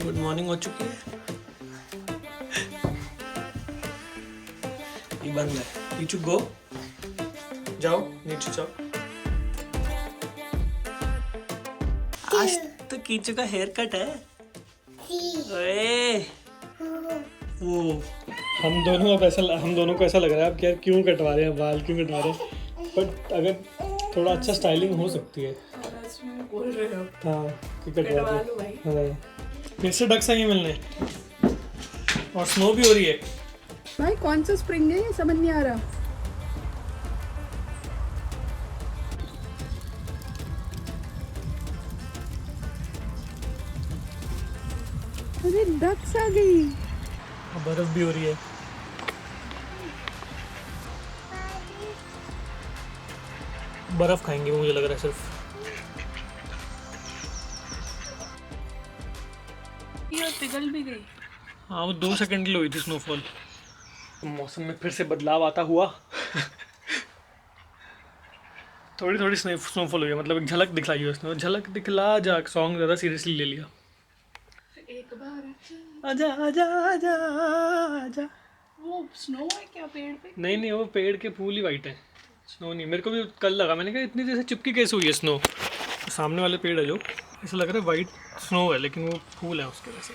Good morning हो चुकी है। ये बंद है। कीचू गो, जाओ नीचे जाओ। आज तो कीचू का हेयर कट है। ओए वो हम दोनों को ऐसा लग रहा है अब कि यार क्यों कटवा रहे हैं, बाल क्यों कटवा रहे हैं। बट अगर थोड़ा अच्छा स्टाइलिंग हो सकती है। बोल रहे हो? हाँ कि कटवा लो भाई। हाँ फिर से डक्स आएंगे मिलने और स्नो भी हो रही है। भाई कौन सा स्प्रिंग है ये समझ नहीं आ रहा। अरे डक्स आ गई। बर्फ भी हो रही है। बर्फ खाएंगे मुझे लग रहा है सिर्फ। ये पिघल भी गई। हाँ वो 2 सेकंड के लिए हुई थी स्नोफॉल। मौसम में फिर से बदलाव आता हुआ थोड़ी थोड़ी स्नोफॉल हुई है, मतलब एक झलक दिखलाई है उसने। झलक दिखला जा सॉन्ग ज़्यादा सीरियसली ले लिया। एक बार आजा आजा आजा आजा। वो स्नो है क्या पेड़ पे? नहीं नहीं वो पेड़ के फूल ही वाइट है, स्नो नहीं। मेरे को भी कल लगा, मैंने कहा इतनी देर से चिपकी कैसे हुई है स्नो। तो सामने वाले पेड़ है जो ऐसा लग रहा है वाइट स्नो है, लेकिन वो फूल है उसके वैसे।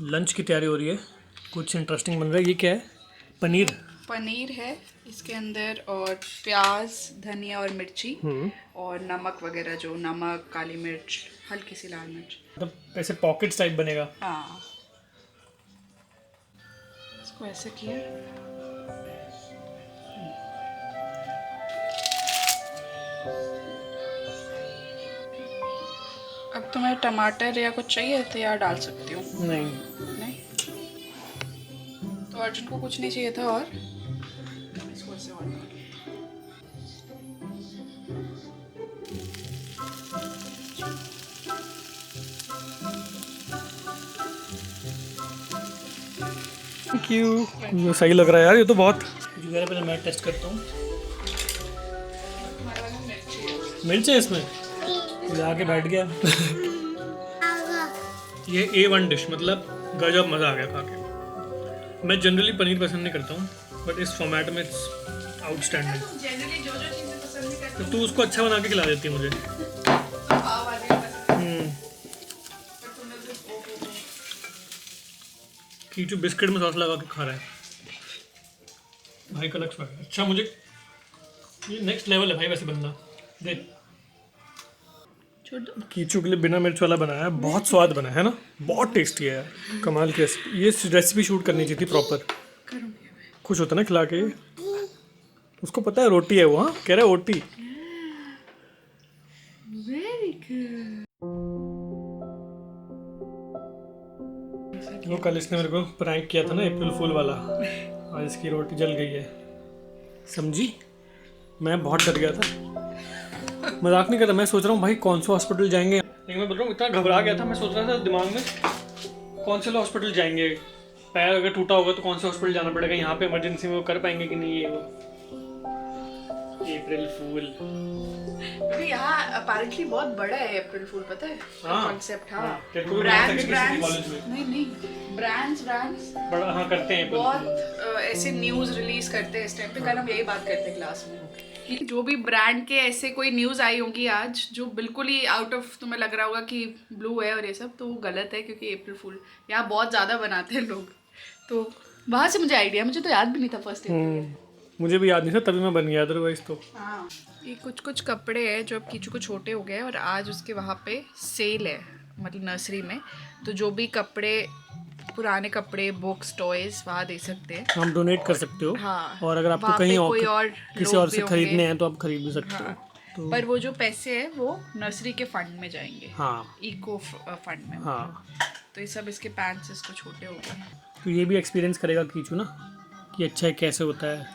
लंच की तैयारी हो रही है, कुछ इंटरेस्टिंग बन रहा है। ये क्या है? पनीर। पनीर है इसके अंदर और प्याज, धनिया और मिर्ची और नमक वगैरह, जो नमक, काली मिर्च, हल्की सी लाल मिर्च। मतलब ऐसे पॉकेट्स टाइप बनेगा। हाँ इसको ऐसे किया। अब तुम्हें टमाटर या कुछ चाहिए तो यार डाल सकती हूँ। नहीं नहीं तो अर्जुन को कुछ नहीं चाहिए था और इसको ऐसे और डाल। Thank you. सही लग रहा है यार ये तो बहुत। पहले मैं टेस्ट करता हूँ। मिर्च है इसमें, ये आके बैठ गया ये A1 डिश, मतलब गजब मज़ा आ गया खा के। मैं जनरली पनीर पसंद नहीं करता हूँ, बट इस फॉर्मेट में इट्स आउटस्टैंडिंग। जनरली जो जो चीज़ें पसंद नहीं करती तो तू उसको अच्छा बना के खिला देती है मुझे। पाव वाली पसंद हम्म। पर तुमने सिर्फ वो कीचू बिस्किट में सॉस लगा के खा रहा है भाई का लक्ष्य। अच्छा मुझे ये नेक्स्ट लेवल है भाई वैसे बनना। देख छोड़ दो। कीचू के लिए बिना मिर्च वाला बनाया है, बहुत स्वाद बना है ना, बहुत टेस्टी है यार। कमाल की रेसिपी। ये रेसिपी शूट करनी चाहिए थी प्रॉपर। करूँगी खुश होता ना खिला के। उसको पता है रोटी है वो। हाँ कह रहा है रोटी। Very good. वो कल इसने मेरे को प्रैंक किया था ना अप्रैल फूल वाला, और इसकी रोटी जल गई है, समझी। मैं बहुत डर गया था, मजाक नहीं कर रहा। मैं सोच रहा हूँ भाई कौन सा हॉस्पिटल जाएंगे। लेकिन मैं बोल रहा हूँ इतना घबरा गया था, मैं सोच रहा था दिमाग में कौन से हॉस्पिटल जाएंगे। पैर अगर टूटा होगा तो कौन से हॉस्पिटल जाना पड़ेगा, यहाँ पे इमरजेंसी में वो कर पाएंगे कि नहीं। ये वो अप्रैल फूल अभी यहाँ अपेरेंटली बहुत बड़ा है अप्रैल फूल, पता है कॉन्सेप्ट। हाँ तेरे को भी बना सकते ब्रांड्स किसी कॉलेज में। नहीं ब्रांड्स बड़ा हाँ करते हैं April बहुत Fool। ऐसे न्यूज रिलीज करते हैं इस टाइम पे। कल हम यही बात करते हैं क्लास में कि जो भी ब्रांड के ऐसे कोई न्यूज आई होगी आज जो बिल्कुल ही आउट ऑफ तुम्हें लग रहा होगा कि ब्लू है और ये सब, तो वो गलत है, क्योंकि अप्रैल फूल यहाँ बहुत ज़्यादा बनाते हैं लोग। तो वहाँ से मुझे आइडिया, मुझे तो याद भी नहीं था फर्स्ट टाइम। मुझे भी याद नहीं था, तभी मैं बन गया, अदरवाइज तो। हाँ ये कुछ कपड़े हैं जो अब कीचू को छोटे हो गए और आज उसके वहाँ पे सेल है, मतलब नर्सरी में। तो जो भी कपड़े, पुराने कपड़े, बुक्स, टॉयज वहाँ दे सकते हैं। हम डोनेट कर सकते हो। हाँ और अगर आपको वहाँ कहीं पे और कोई और किसी लोग और भी से होंगे। खरीदने हैं तो आप खरीद भी सकते हो। हाँ तो पर वो जो पैसे हैं वो नर्सरी के फंड में जाएंगे। हाँ इको फंड में। हाँ। तो ये सब इसके पैंट्स इसको छोटे हो गए। तो ये भी एक्सपीरियंस करेगा कीचू ना कि अच्छा है कैसे होता है।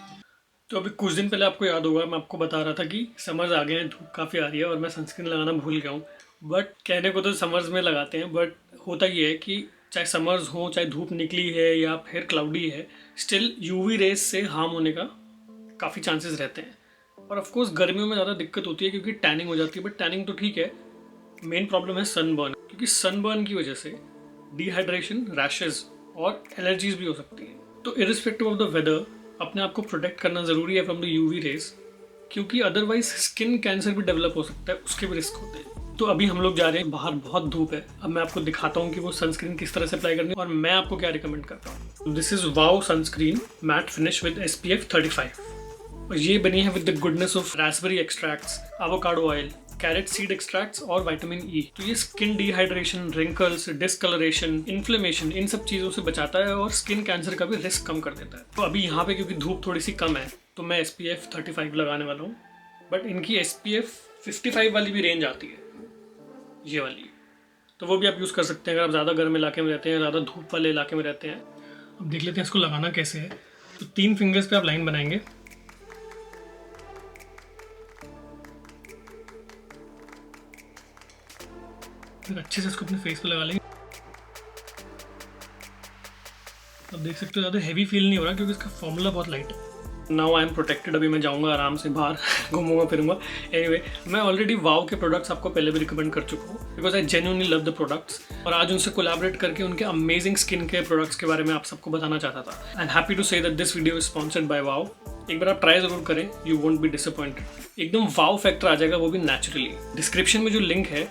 तो अभी कुछ दिन पहले आपको याद होगा मैं आपको बता रहा था कि समर्स आ गए हैं, धूप काफ़ी आ रही है और मैं सनस्क्रीन लगाना भूल गया हूँ। बट कहने को तो समर्स में लगाते हैं, बट होता ये है कि चाहे समर्स हो, चाहे धूप निकली है या फिर क्लाउडी है, स्टिल यूवी रेस से हार्म होने का काफ़ी चांसेस रहते हैं। और ऑफ कोर्स गर्मियों में ज़्यादा दिक्कत होती है क्योंकि टैनिंग हो जाती है, बट टैनिंग तो ठीक है, मेन प्रॉब्लम है सनबर्न, क्योंकि सनबर्न की वजह से डिहाइड्रेशन, रैशेज और एलर्जीज भी हो सकती हैं। तो इरिस्पेक्टिव ऑफ द वेदर अपने आप को प्रोटेक्ट करना ज़रूरी है फ्रॉम द यूवी रेज, क्योंकि अदरवाइज स्किन कैंसर भी डेवलप हो सकता है, उसके भी रिस्क होते हैं। तो अभी हम लोग जा रहे हैं, बाहर बहुत धूप है। अब मैं आपको दिखाता हूँ कि वो सनस्क्रीन किस तरह से अप्लाई करनी है और मैं आपको क्या रिकमेंड करता हूँ। This is wow sunscreen matte finish with SPF 35 और ये बनी है with the goodness of raspberry extracts, avocado oil, carrot seed extracts और विटामिन E। तो ये skin dehydration, wrinkles, discolouration, inflammation, इन सब चीज़ों से बचाता है और स्किन कैंसर का भी रिस्क कम कर देता है। तो अभी यहाँ पे क्योंकि धूप थोड़ी सी कम है तो मैं SPF 35 लगाने वाला हूँ, बट इनकी SPF 55 वाली भी रेंज आती है, ये वाली, तो वो भी आप यूज़ कर सकते हैं अगर आप ज़्यादा गर्म इलाके में रहते हैं, ज़्यादा धूप वाले इलाके में रहते हैं। अब देख लेते हैं इसको लगाना कैसे है। तो 3 फिंगर्स पे आप लाइन बनाएंगे, फिर अच्छे से इसको अपने फेस पे लगा लेंगे। अब देख सकते हो ज़्यादा हैवी फील नहीं हो रहा क्योंकि इसका फॉर्मूला बहुत लाइट है। नाउ आई एम प्रोटेक्टेड, अभी मैं जाऊंगा आराम से बाहर घूमूंगा फिरूंगा। एनीवे, मैं ऑलरेडी वाओ के प्रोडक्ट्स आपको पहले भी रिकमेंड कर चुका हूँ because I genuinely love the products, और आज उनसे कोलैबोरेट करके उनके अमेजिंग स्किन केयर प्रोडक्ट्स के बारे में आप सबको बताना चाहता था। I am happy to say that this video is sponsored by Wow. एक बार आप ट्राई जरूर करें, यू वोंट बी डिसअपॉइंटेड। एकदम वाओ फैक्टर आ जाएगा, वो भी नेचुरली। डिस्क्रिप्शन में जो लिंक है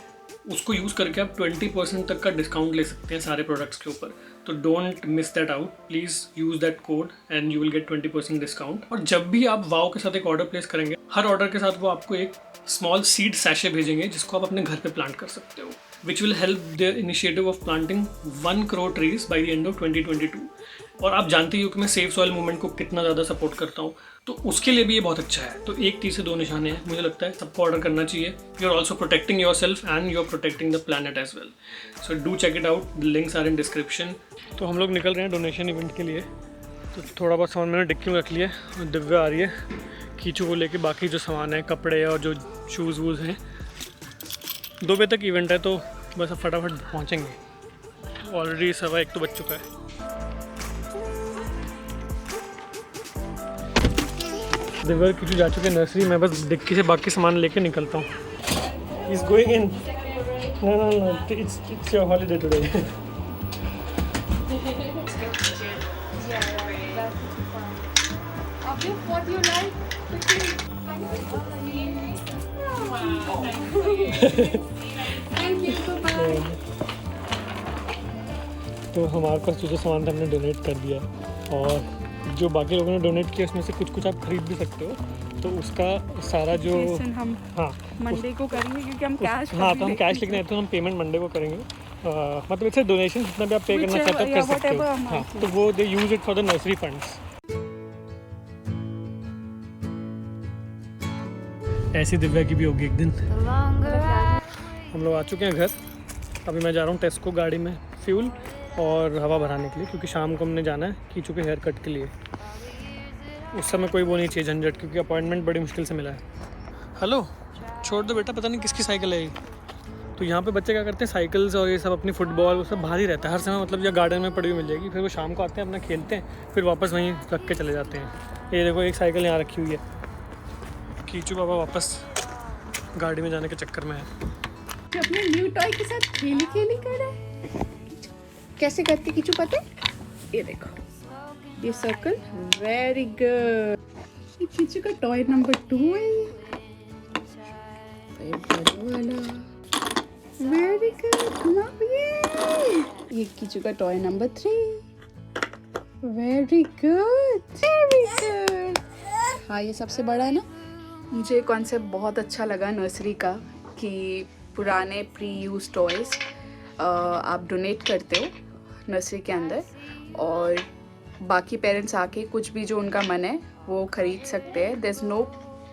उसको यूज़ करके आप 20% तक का डिस्काउंट ले सकते हैं सारे प्रोडक्ट्स के ऊपर। तो don't miss that out, please use that code and you will get 20% discount. और जब भी आप वाओ के साथ एक ऑर्डर प्लेस करेंगे, हर ऑर्डर के साथ वो आपको एक स्मॉल सीड सैशे भेजेंगे जिसको आप अपने घर पे प्लांट कर सकते हो, which will help their initiative of planting 1 crore trees by the end of 2022। और आप जानते ही हो कि मैं सेफ सॉइल मूवमेंट को कितना ज़्यादा सपोर्ट करता हूँ, तो उसके लिए भी ये बहुत अच्छा है। तो एक तीर से 2 निशाने हैं, मुझे लगता है सबको ऑर्डर करना चाहिए। You are also protecting yourself and you are protecting the planet as well. So do check it out, the links are in description. तो हम लोग निकल रहे हैं डोनेशन इवेंट के लिए। तो थोड़ा बहुत सामान मैंने डिक्की में रख लिया और दिव्या आ रही है कीचू को लेके। बाकी जो सामान है, कपड़े और जो शूज़ वूज़ हैं, 2 बजे तक इवेंट है तो बस अब फटाफट पहुँचेंगे। ऑलरेडी 1:15 तो बज चुका है। दिव्या कीचू जा चुके हैं नर्सरी, मैं बस डिक्की से बाकी सामान लेके निकलता हूँ। Is going in, no it's your holiday today. What do you like? Thank you so much. तो हमारे पास जो सामान था हमने डोनेट कर दिया, और जो बाकी लोगों ने डोनेट किया उसमें से कुछ आप खरीद भी सकते हो। तो उसका सारा जो हम मंडे को करेंगे क्योंकि हम कैश, तो हम कैश लेके आए तो हम पेमेंट मंडे को करेंगे। मतलब इससे डोनेशन जितना भी आप पे करना चाहते हो कर सकते हो। तो वो they use it for the nursery funds. ऐसी दिव्या की भी होगी एक दिन। हम लोग आ चुके हैं घर। अभी मैं जा रहा हूँ टेस्को गाड़ी में फ्यूल और हवा भराने के लिए, क्योंकि शाम को हमने जाना है कीचू के हेयर कट के लिए। उस समय कोई वो नहीं चाहिए झंझट, क्योंकि अपॉइंटमेंट बड़ी मुश्किल से मिला है। हेलो, छोड़ दो बेटा, पता नहीं किसकी साइकिल है ये। तो यहाँ पे बच्चे क्या करते हैं, साइकिल्स और ये सब अपनी फुटबॉल वो सब बाहर ही रहता है हर समय, मतलब या गार्डन में पड़ी हुई मिल जाएगी। फिर वो शाम को आते हैं, अपना खेलते हैं, फिर वापस वहीं रख के चले जाते हैं। ये देखो एक साइकिल यहाँ रखी हुई है। कीचू बाबा वापस गाड़ी में जाने के चक्कर में है। अपने न्यू टॉय के साथ खेली कर रहा है। कैसे करती कीचू पता है? ये देखो, ये सर्कल, वेरी गुड। ये कीचू का टॉय नंबर 2 है। Very good. ये कीचू का टॉय नंबर 3। Very good. हाँ, ये सबसे बड़ा है ना। मुझे कॉन्सेप्ट बहुत अच्छा लगा नर्सरी का कि पुराने प्री यूज टॉयज़ आप डोनेट करते हो नर्सरी के अंदर, और बाकी पेरेंट्स आके कुछ भी जो उनका मन है वो ख़रीद सकते हैं। There is no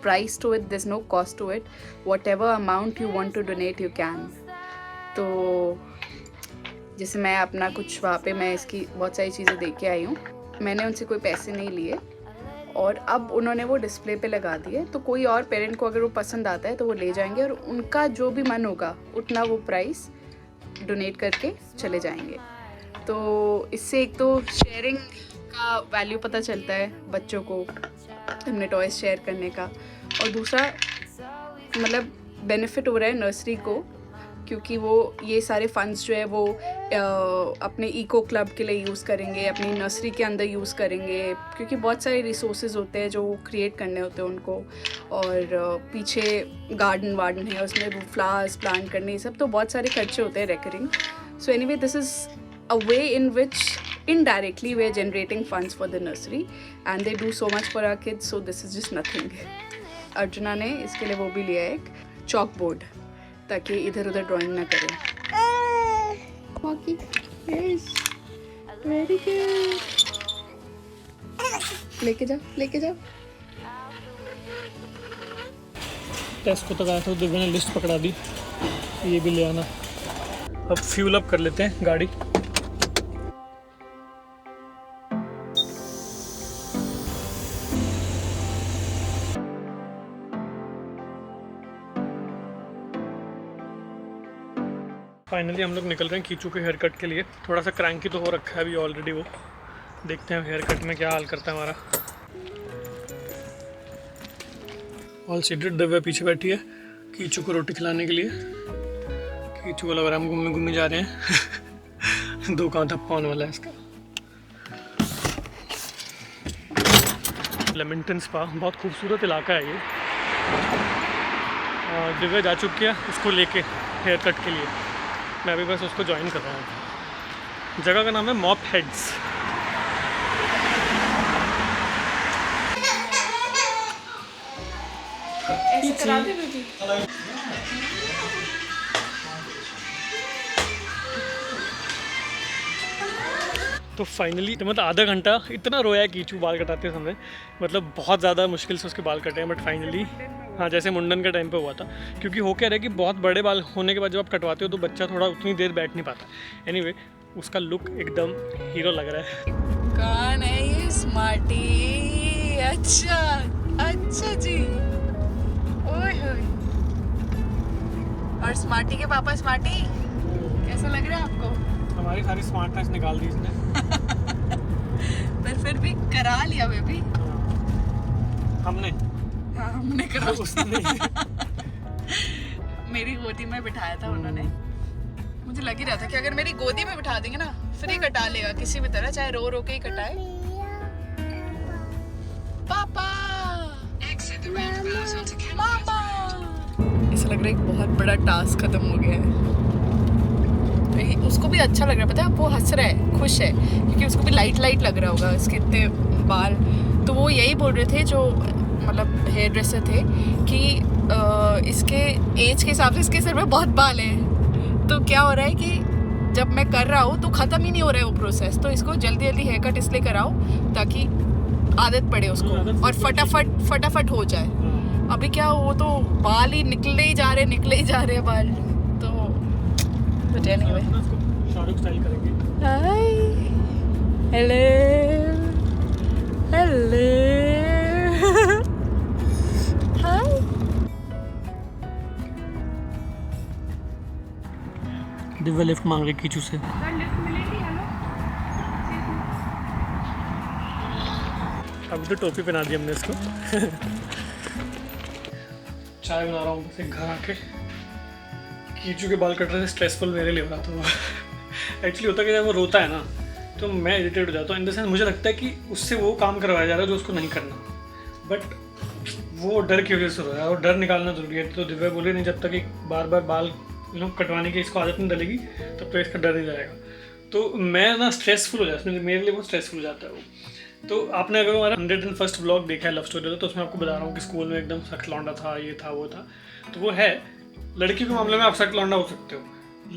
price to it, there is no cost to it. Whatever amount you want to donate you can. तो जैसे मैं अपना कुछ वहाँ पे मैं इसकी बहुत सारी चीज़ें दे के आई हूँ। मैंने उनसे कोई पैसे नहीं लिए और अब उन्होंने वो डिस्प्ले पे लगा दिए। तो कोई और पेरेंट को अगर वो पसंद आता है तो वो ले जाएंगे और उनका जो भी मन होगा उतना वो प्राइस डोनेट करके चले जाएंगे। तो इससे एक तो शेयरिंग का वैल्यू पता चलता है बच्चों को, हमने टॉयज शेयर करने का, और दूसरा मतलब बेनिफिट हो रहा है नर्सरी को, क्योंकि वो ये सारे फंड्स जो है वो अपने इको क्लब के लिए यूज़ करेंगे, अपनी नर्सरी के अंदर यूज़ करेंगे, क्योंकि बहुत सारे रिसोर्सेज होते हैं जो क्रिएट करने होते हैं उनको, और पीछे गार्डन वार्डन है उसमें वो फ्लावर्स प्लांट करने, ये सब तो बहुत सारे खर्चे होते हैं recurring. So anyway this is a way in which indirectly we are generating funds for the nursery and they do so much for our kids, so this is just nothing. Arjuna ने इसके लिए वो भी लिया है एक चॉक बोर्ड, ताकि इधर उधर ड्राइंग ना करें. वेरी गुड, लेके जाओ लेके जाओ. टेस्ट को तो गया था, दिव्या ने लिस्ट पकड़ा दी, ये भी ले आना. अब फ्यूल अप कर लेते हैं गाड़ी. फाइनली हम लोग निकल रहे हैं कीचू के हेयर कट के लिए. थोड़ा सा क्रैंकी तो हो रखा है अभी ऑलरेडी वो. देखते हैं हेयर कट में क्या हाल करता है हमारा. ऑल सीटेड, दिव्या पीछे बैठी है कीचू को रोटी खिलाने के लिए. कीचू को लग रहा है हम घूमने घूमने जा रहे हैं. 2 कांटा होने वाला है इसका. लेमिंगटन स्पा बहुत खूबसूरत इलाका है ये. दिव्या जा चुकी है उसको लेके हेयर कट के लिए. मैं अभी बस उसको ज्वाइन कर रहा हूँ. जगह का नाम है मॉप हेड्स. ऐसे करा दे बेटी. तो फाइनली मतलब आधा घंटा इतना रोया है कीचू बाल कटाते समय, मतलब बहुत ज़्यादा मुश्किल से उसके बाल कटे हैं. बट फाइनली हाँ, जैसे मुंडन के टाइम पे हुआ था, क्योंकि हो क्या रहा है कि बहुत बड़े बाल होने के बाद जब आप कटवाते हो तो बच्चा थोड़ा उतनी देर बैठ नहीं पाता. एनीवे उसका लुक एकदम हीरो लग रहा है. कौन है ये स्मार्टी? अच्छा अच्छा जी. ओए होए. और स्मार्टी के पापा स्मार्टी, कैसा लग रहा है आपको? हमारी सारी स्मार्टनेस निकाल दी इसने. पर फिर भी करा लिया बेबी. हमने हाँ, हमने करा. उसने मेरी गोदी में बिठाया था उन्होंने. मुझे लग ही रहा था कि अगर मेरी गोदी में बिठा देंगे ना फिर ही कटा लेगा किसी भी तरह, चाहे रो रो के ही कटाए. पापा मामा. ऐसा लग रहा है एक बहुत बड़ा टास्क खत्म हो गया है. उसको भी अच्छा लग रहा है, पता है, वो हंस रहा है, खुश है, क्योंकि उसको भी लाइट लाइट लग रहा होगा इसके इतने बाल. तो वो यही बोल रहे थे जो मतलब हेयर ड्रेसर थे कि इसके एज के हिसाब से इसके सिर में बहुत बाल हैं. तो क्या हो रहा है कि जब मैं कर रहा हूँ तो ख़त्म ही नहीं हो रहा है वो प्रोसेस, तो इसको जल्दी जल्दी हेयर कट इसलिए कराओ ताकि आदत पड़े उसको और फटाफट हो जाए. अभी क्या वो तो बाल ही निकले ही जा रहे बाल. तो anyway. शाहरुख स्टाइल करेंगे. Hi hello hello hi. Divya lift मांग रही कीचू से. अब तो टोपी पहना दी हमने इसको. चाय बना रहा हूँ बस एक घर आके. कीचू के बाल कट रहे थे, स्ट्रेसफुल मेरे लिए हो रहा था. एक्चुअली होता है कि जब वो रोता है ना तो मैं इरिटेट हो जाता हूँ. इन द सेंस मुझे लगता है कि उससे वो काम करवाया जा रहा है जो उसको नहीं करना, बट वो डर की वजह से रो रहा है और डर निकालना जरूरी है. तो दिव्या बोले नहीं जब तक एक बार बाल कटवाने की इसको आदत नहीं डलेगी तब तो इसका डर ही जाएगा. तो मैं ना स्ट्रेसफुल हो जाता हूँ, मेरे लिए बहुत स्ट्रेसफुल हो जाता है वो. तो आपने अगर हमारा 101st व्लॉग देखा है लव स्टोरी तो उसमें आपको बता रहा हूँ कि स्कूल में एकदम सख्त लौंडा था, ये था वो था. तो वो है, लड़की के मामले में आप सख्त लौंडा हो सकते हो,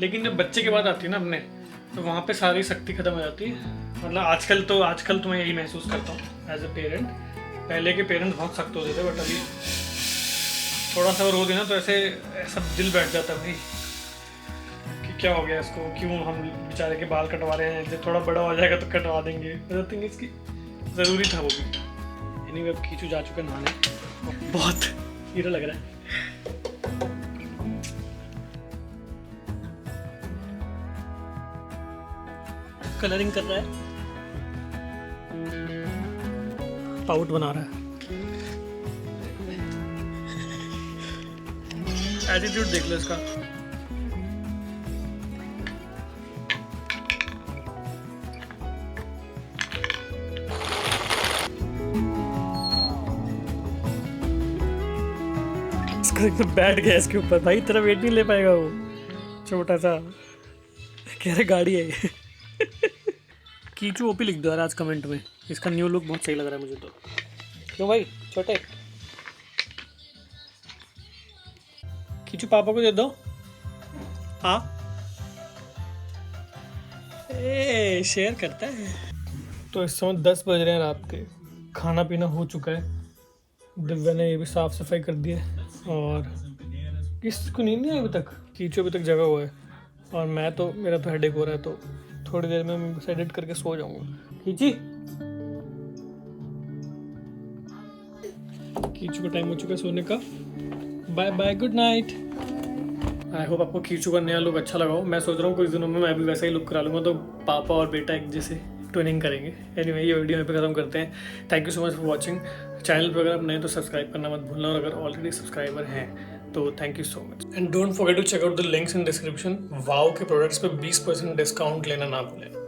लेकिन जब बच्चे की बात आती है ना अपने, तो वहाँ पे सारी सख्ती खत्म हो जाती है. मतलब आजकल तो मैं यही महसूस करता हूँ एज ए पेरेंट. पहले के पेरेंट्स बहुत सख्त होते थे, बट अभी थोड़ा सा रो देना तो ऐसा दिल बैठ जाता है भाई कि क्या हो गया इसको, क्यों हम बेचारे के बाल कटवा रहे हैं, जब थोड़ा बड़ा हो जाएगा तो कटवा देंगे. आई थिंक इसकी ज़रूरी था वो भी. एनीवे अब कीचू जा चुके नहाने, बहुत हीरो लग रहा है. कलरिंग कर रहा है, पाउट बना रहा है. एटीट्यूड देख लो इसका। इसको एकदम बैठ गया इसके ऊपर। भाई तेरा वेट नहीं ले पाएगा वो, छोटा सा। कह रहे गाड़ी है ये। कीचू ओपी लिख दो यार आज कमेंट में, इसका न्यू लुक बहुत सही लग रहा है मुझे तो। क्यों भाई छोटे? कीचू पापा को दे दो। हाँ ए शेयर करता है। तो इस समय 10 बज रहे हैं रात के, खाना पीना हो चुका है, दिव्या ने ये भी साफ सफाई कर दी है और किसको नींद नहीं आई अभी तक। कीचू अभी तक जगा हुआ है और मेरा तो हेडेक हो रहा है, तो थोड़ी देर में मैं बस एडिट करके सो जाऊंगा। कीची कीचू का टाइम हो चुका है सोने का। Bye bye, good night. I hope आपको कीचू का नया लुक अच्छा लगा हो। मैं सोच रहा हूँ कुछ दिनों में मैं भी वैसा ही लुक करा लूँगा, तो पापा और बेटा एक जैसे ट्विनिंग करेंगे। एनीवे ये वीडियो यहाँ पे खत्म करते हैं। Thank you so much for watching. Channel पर अगर आप नए तो सब्सक्राइब करना मत भूलना, और अगर ऑलरेडी सब्सक्राइबर हैं तो thank you so much. And don't forget to check out the links in description. Wow के प्रोडक्ट्स पे 20% डिस्काउंट लेना ना भूलें।